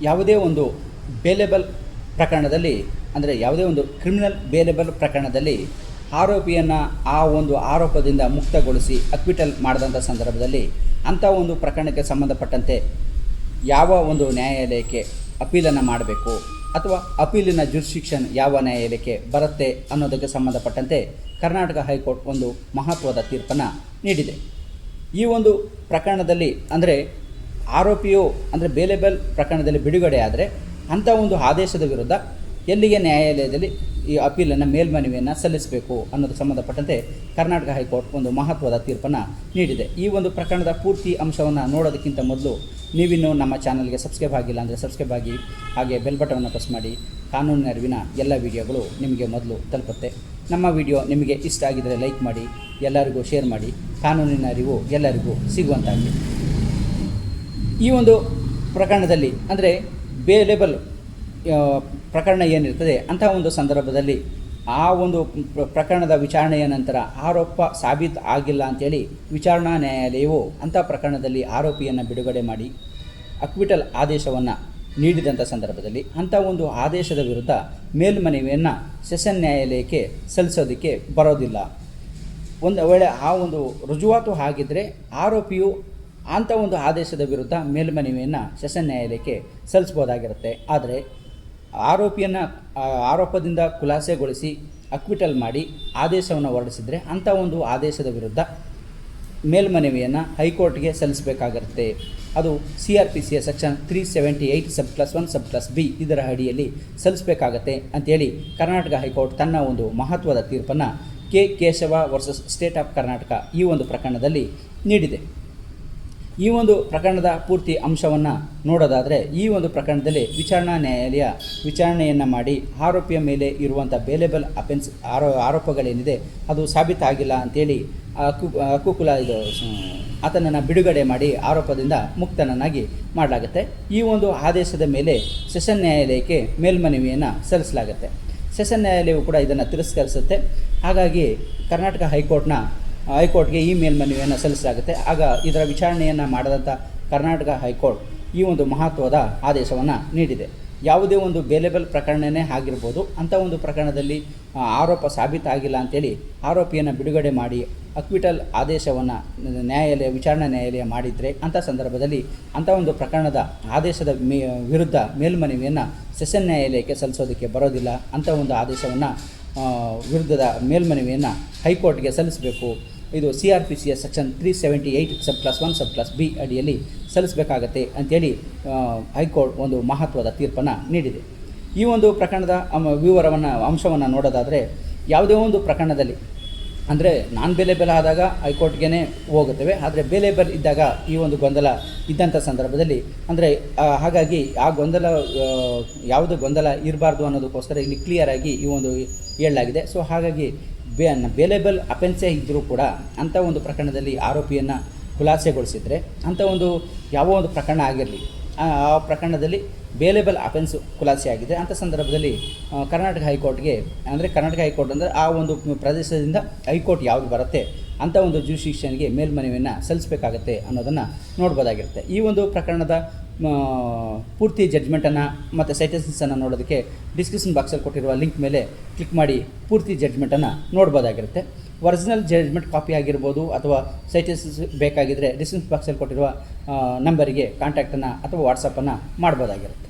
ಯಾವುದೇ ಒಂದು ಬೇಲೆಬಲ್ ಪ್ರಕರಣದಲ್ಲಿ, ಅಂದರೆ ಯಾವುದೇ ಒಂದು ಕ್ರಿಮಿನಲ್ ಬೇಲೆಬಲ್ ಪ್ರಕರಣದಲ್ಲಿ ಆರೋಪಿಯನ್ನು ಆ ಒಂದು ಆರೋಪದಿಂದ ಮುಕ್ತಗೊಳಿಸಿ ಅಕ್ವಿಟಲ್ ಮಾಡಿದಂಥ ಸಂದರ್ಭದಲ್ಲಿ ಅಂಥ ಒಂದು ಪ್ರಕರಣಕ್ಕೆ ಸಂಬಂಧಪಟ್ಟಂತೆ ಯಾವ ಒಂದು ನ್ಯಾಯಾಲಯಕ್ಕೆ ಅಪೀಲನ್ನು ಮಾಡಬೇಕು ಅಥವಾ ಅಪೀಲಿನ ಜುರಿಸ್ಡಿಕ್ಷನ್ ಯಾವ ನ್ಯಾಯಾಲಯಕ್ಕೆ ಬರುತ್ತೆ ಅನ್ನೋದಕ್ಕೆ ಸಂಬಂಧಪಟ್ಟಂತೆ ಕರ್ನಾಟಕ ಹೈಕೋರ್ಟ್ ಒಂದು ಮಹತ್ವದ ತೀರ್ಪನ್ನು ನೀಡಿದೆ. ಈ ಒಂದು ಪ್ರಕರಣದಲ್ಲಿ ಅಂದರೆ ಆರೋಪಿಯು ಅಂದರೆ ಬೇಲೆಬಲ್ ಪ್ರಕರಣದಲ್ಲಿ ಬಿಡುಗಡೆ ಆದರೆ ಅಂಥ ಒಂದು ಆದೇಶದ ವಿರುದ್ಧ ಎಲ್ಲಿಗೆ ನ್ಯಾಯಾಲಯದಲ್ಲಿ ಈ ಅಪೀಲನ್ನು ಮೇಲ್ಮನವಿಯನ್ನು ಸಲ್ಲಿಸಬೇಕು ಅನ್ನೋದಕ್ಕೆ ಸಂಬಂಧಪಟ್ಟಂತೆ ಕರ್ನಾಟಕ ಹೈಕೋರ್ಟ್ ಒಂದು ಮಹತ್ವದ ತೀರ್ಪನ್ನು ನೀಡಿದೆ. ಈ ಒಂದು ಪ್ರಕರಣದ ಪೂರ್ತಿ ಅಂಶವನ್ನು ನೋಡೋದಕ್ಕಿಂತ ಮೊದಲು ನೀವಿನ್ನೂ ನಮ್ಮ ಚಾನಲ್ಗೆ ಸಬ್ಸ್ಕ್ರೈಬ್ ಆಗಿಲ್ಲ ಅಂದರೆ ಸಬ್ಸ್ಕ್ರೈಬ್ ಆಗಿ, ಹಾಗೆ ಬೆಲ್ ಬಟನನ್ನು ಪ್ರೆಸ್ ಮಾಡಿ. ಕಾನೂನಿನ ಅರಿವಿನ ಎಲ್ಲ ವಿಡಿಯೋಗಳು ನಿಮಗೆ ಮೊದಲು ತಲುಪುತ್ತೆ. ನಮ್ಮ ವಿಡಿಯೋ ನಿಮಗೆ ಇಷ್ಟ ಆಗಿದ್ದರೆ ಲೈಕ್ ಮಾಡಿ, ಎಲ್ಲರಿಗೂ ಶೇರ್ ಮಾಡಿ. ಕಾನೂನಿನ ಅರಿವು ಎಲ್ಲರಿಗೂ ಸಿಗುವಂತಾಗಲಿ. ಈ ಒಂದು ಪ್ರಕರಣದಲ್ಲಿ ಅಂದರೆ ಬೇಲೆಬಲ್ ಪ್ರಕರಣ ಏನಿರ್ತದೆ ಅಂಥ ಒಂದು ಸಂದರ್ಭದಲ್ಲಿ ಆ ಒಂದು ಪ್ರಕರಣದ ವಿಚಾರಣೆಯ ನಂತರ ಆರೋಪ ಸಾಬೀತು ಆಗಿಲ್ಲ ಅಂಥೇಳಿ ವಿಚಾರಣಾ ನ್ಯಾಯಾಲಯವು ಅಂಥ ಪ್ರಕರಣದಲ್ಲಿ ಆರೋಪಿಯನ್ನು ಬಿಡುಗಡೆ ಮಾಡಿ ಅಕ್ವಿಟಲ್ ಆದೇಶವನ್ನು ನೀಡಿದಂಥ ಸಂದರ್ಭದಲ್ಲಿ ಅಂಥ ಒಂದು ಆದೇಶದ ವಿರುದ್ಧ ಮೇಲ್ಮನವಿಯನ್ನು ಸೆಷನ್ ನ್ಯಾಯಾಲಯಕ್ಕೆ ಸಲ್ಲಿಸೋದಕ್ಕೆ ಬರೋದಿಲ್ಲ. ಒಂದು ವೇಳೆ ಆ ಒಂದು ರುಜುವಾತು ಆಗಿದ್ದರೆ ಆರೋಪಿಯು ಅಂಥ ಒಂದು ಆದೇಶದ ವಿರುದ್ಧ ಮೇಲ್ಮನವಿಯನ್ನು ಸೆಷನ್ ನ್ಯಾಯಾಲಯಕ್ಕೆ ಸಲ್ಲಿಸ್ಬೋದಾಗಿರುತ್ತೆ. ಆದರೆ ಆರೋಪದಿಂದ ಖುಲಾಸೆಗೊಳಿಸಿ ಅಕ್ವಿಟಲ್ ಮಾಡಿ ಆದೇಶವನ್ನು ಹೊರಡಿಸಿದರೆ ಅಂಥ ಒಂದು ಆದೇಶದ ವಿರುದ್ಧ ಮೇಲ್ಮನವಿಯನ್ನು ಹೈಕೋರ್ಟ್ಗೆ ಸಲ್ಲಿಸಬೇಕಾಗಿರುತ್ತೆ. ಅದು CRPCಯ ಸೆಕ್ಷನ್ 378 ಸಬ್+1 ಸಬ್+B ಇದರ ಅಡಿಯಲ್ಲಿ ಸಲ್ಲಿಸಬೇಕಾಗತ್ತೆ ಅಂಥೇಳಿ ಕರ್ನಾಟಕ ಹೈಕೋರ್ಟ್ ತನ್ನ ಒಂದು ಮಹತ್ವದ ತೀರ್ಪನ್ನು Keshava versus state of Karnataka ಈ ಒಂದು ಪ್ರಕರಣದಲ್ಲಿ ನೀಡಿದೆ. ಈ ಒಂದು ಪ್ರಕರಣದ ಪೂರ್ತಿ ಅಂಶವನ್ನು ನೋಡೋದಾದರೆ ಈ ಒಂದು ಪ್ರಕರಣದಲ್ಲಿ ವಿಚಾರಣಾ ನ್ಯಾಯಾಲಯ ವಿಚಾರಣೆಯನ್ನು ಮಾಡಿ ಆರೋಪಿಯ ಮೇಲೆ ಇರುವಂಥ ಬೇಲೆಬಲ್ ಅಫೆನ್ಸ್ ಆರೋಪಗಳೇನಿದೆ ಅದು ಸಾಬೀತಾಗಿಲ್ಲ ಅಂಥೇಳಿ ಆತನನ್ನು ಬಿಡುಗಡೆ ಮಾಡಿ ಆರೋಪದಿಂದ ಮುಕ್ತನನ್ನಾಗಿ ಮಾಡಲಾಗುತ್ತೆ. ಈ ಒಂದು ಆದೇಶದ ಮೇಲೆ ಸೆಷನ್ ನ್ಯಾಯಾಲಯಕ್ಕೆ ಮೇಲ್ಮನವಿಯನ್ನು ಸಲ್ಲಿಸಲಾಗುತ್ತೆ. ಸೆಷನ್ ನ್ಯಾಯಾಲಯವು ಕೂಡ ಇದನ್ನು ತಿರಸ್ಕರಿಸುತ್ತೆ. ಹಾಗಾಗಿ ಕರ್ನಾಟಕ ಹೈಕೋರ್ಟ್ಗೆ ಈ ಮೇಲ್ಮನವಿಯನ್ನು ಸಲ್ಲಿಸಲಾಗುತ್ತೆ. ಆಗ ಇದರ ವಿಚಾರಣೆಯನ್ನು ಮಾಡಿದಂಥ ಕರ್ನಾಟಕ ಹೈಕೋರ್ಟ್ ಈ ಒಂದು ಮಹತ್ವದ ಆದೇಶವನ್ನು ನೀಡಿದೆ. ಯಾವುದೇ ಒಂದು ಬೇಲೆಬಲ್ ಪ್ರಕರಣನೇ ಆಗಿರ್ಬೋದು, ಅಂಥ ಒಂದು ಪ್ರಕರಣದಲ್ಲಿ ಆರೋಪ ಸಾಬೀತಾಗಿಲ್ಲ ಅಂಥೇಳಿ ಆರೋಪಿಯನ್ನು ಬಿಡುಗಡೆ ಮಾಡಿ ಅಕ್ವಿಟಲ್ ಆದೇಶವನ್ನು ವಿಚಾರಣಾ ನ್ಯಾಯಾಲಯ ಮಾಡಿದರೆ ಅಂಥ ಸಂದರ್ಭದಲ್ಲಿ ಅಂಥ ಒಂದು ಪ್ರಕರಣದ ಆದೇಶದ ವಿರುದ್ಧ ಮೇಲ್ಮನವಿಯನ್ನು ಸೆಷನ್ ನ್ಯಾಯಾಲಯಕ್ಕೆ ಸಲ್ಲಿಸೋದಕ್ಕೆ ಬರೋದಿಲ್ಲ. ಅಂಥ ಒಂದು ಆದೇಶವನ್ನು ವಿರುದ್ಧದ ಮೇಲ್ಮನವಿಯನ್ನು ಹೈಕೋರ್ಟ್ಗೆ ಸಲ್ಲಿಸಬೇಕು. ಇದು CRPCಯ ಸೆಕ್ಷನ್ 378 ಸಬ್+1 ಸಬ್+B ಅಡಿಯಲ್ಲಿ ಸಲ್ಲಿಸಬೇಕಾಗತ್ತೆ ಅಂಥೇಳಿ ಹೈಕೋರ್ಟ್ ಒಂದು ಮಹತ್ವದ ತೀರ್ಪನ್ನು ನೀಡಿದೆ. ಈ ಒಂದು ಪ್ರಕರಣದ ಅಂಶವನ್ನು ನೋಡೋದಾದರೆ ಯಾವುದೇ ಒಂದು ಪ್ರಕರಣದಲ್ಲಿ ಅಂದರೆ ನಾನ್ ಬೇಲೆಬಲ್ ಆದಾಗ ಹೈಕೋರ್ಟ್ಗೆ ಹೋಗುತ್ತವೆ. ಆದರೆ ಬೇಲೆಬಲ್ ಇದ್ದಾಗ ಈ ಒಂದು ಗೊಂದಲ ಇದ್ದಂಥ ಸಂದರ್ಭದಲ್ಲಿ ಅಂದರೆ ಹಾಗಾಗಿ ಆ ಯಾವುದು ಗೊಂದಲ ಇರಬಾರ್ದು ಅನ್ನೋದಕ್ಕೋಸ್ಕರ ಇಲ್ಲಿ ಕ್ಲಿಯರಾಗಿ ಈ ಒಂದು ಹೇಳಲಾಗಿದೆ. ಸೊ ಹಾಗಾಗಿ ಬೇಲೆಬಲ್ ಅಫೆನ್ಸೇ ಇದ್ದರೂ ಕೂಡ ಅಂಥ ಒಂದು ಪ್ರಕರಣದಲ್ಲಿ ಆರೋಪಿಯನ್ನು ಖುಲಾಸೆಗೊಳಿಸಿದರೆ ಅಂಥ ಒಂದು ಯಾವ ಒಂದು ಪ್ರಕರಣ ಆಗಿರಲಿ ಆ ಪ್ರಕರಣದಲ್ಲಿ ಬೇಲೆಬಲ್ ಅಫೆನ್ಸು ಖುಲಾಸೆ ಆಗಿದೆ ಅಂಥ ಸಂದರ್ಭದಲ್ಲಿ ಕರ್ನಾಟಕ ಹೈಕೋರ್ಟ್ ಅಂದರೆ ಆ ಒಂದು ಪ್ರದೇಶದಿಂದ ಹೈಕೋರ್ಟ್ ಯಾವುದು ಬರುತ್ತೆ ಅಂಥ ಒಂದು ಜುರಿಸ್ಡಿಕ್ಷನ್ಗೆ ಮೇಲ್ಮನವಿಯನ್ನು ಸಲ್ಲಿಸಬೇಕಾಗತ್ತೆ ಅನ್ನೋದನ್ನು ನೋಡ್ಬೋದಾಗಿರುತ್ತೆ. ಈ ಒಂದು ಪ್ರಕರಣದ ಪೂರ್ತಿ ಜಡ್ಜ್ಮೆಂಟನ್ನು ಮತ್ತು ಸೈಟೇಷನ್ಸನ್ನು ನೋಡೋದಕ್ಕೆ ಡಿಸ್ಕ್ರಿಪ್ಷನ್ ಬಾಕ್ಸಲ್ಲಿ ಕೊಟ್ಟಿರುವ ಲಿಂಕ್ ಮೇಲೆ ಕ್ಲಿಕ್ ಮಾಡಿ ಪೂರ್ತಿ ಜಡ್ಜ್ಮೆಂಟನ್ನು ನೋಡ್ಬೋದಾಗಿರುತ್ತೆ. ಒರಿಜಿನಲ್ ಜಡ್ಜ್ಮೆಂಟ್ ಕಾಪಿ ಆಗಿರ್ಬೋದು ಅಥವಾ ಸೈಟೇಷನ್ಸ್ ಬೇಕಾಗಿದ್ದರೆ ಡಿಸ್ಕ್ರಿಪ್ಷನ್ ಬಾಕ್ಸಲ್ಲಿ ಕೊಟ್ಟಿರುವ ನಂಬರಿಗೆ ಕಾಂಟ್ಯಾಕ್ಟನ್ನು ಅಥವಾ ವಾಟ್ಸಪ್ಪನ್ನು ಮಾಡ್ಬೋದಾಗಿರುತ್ತೆ.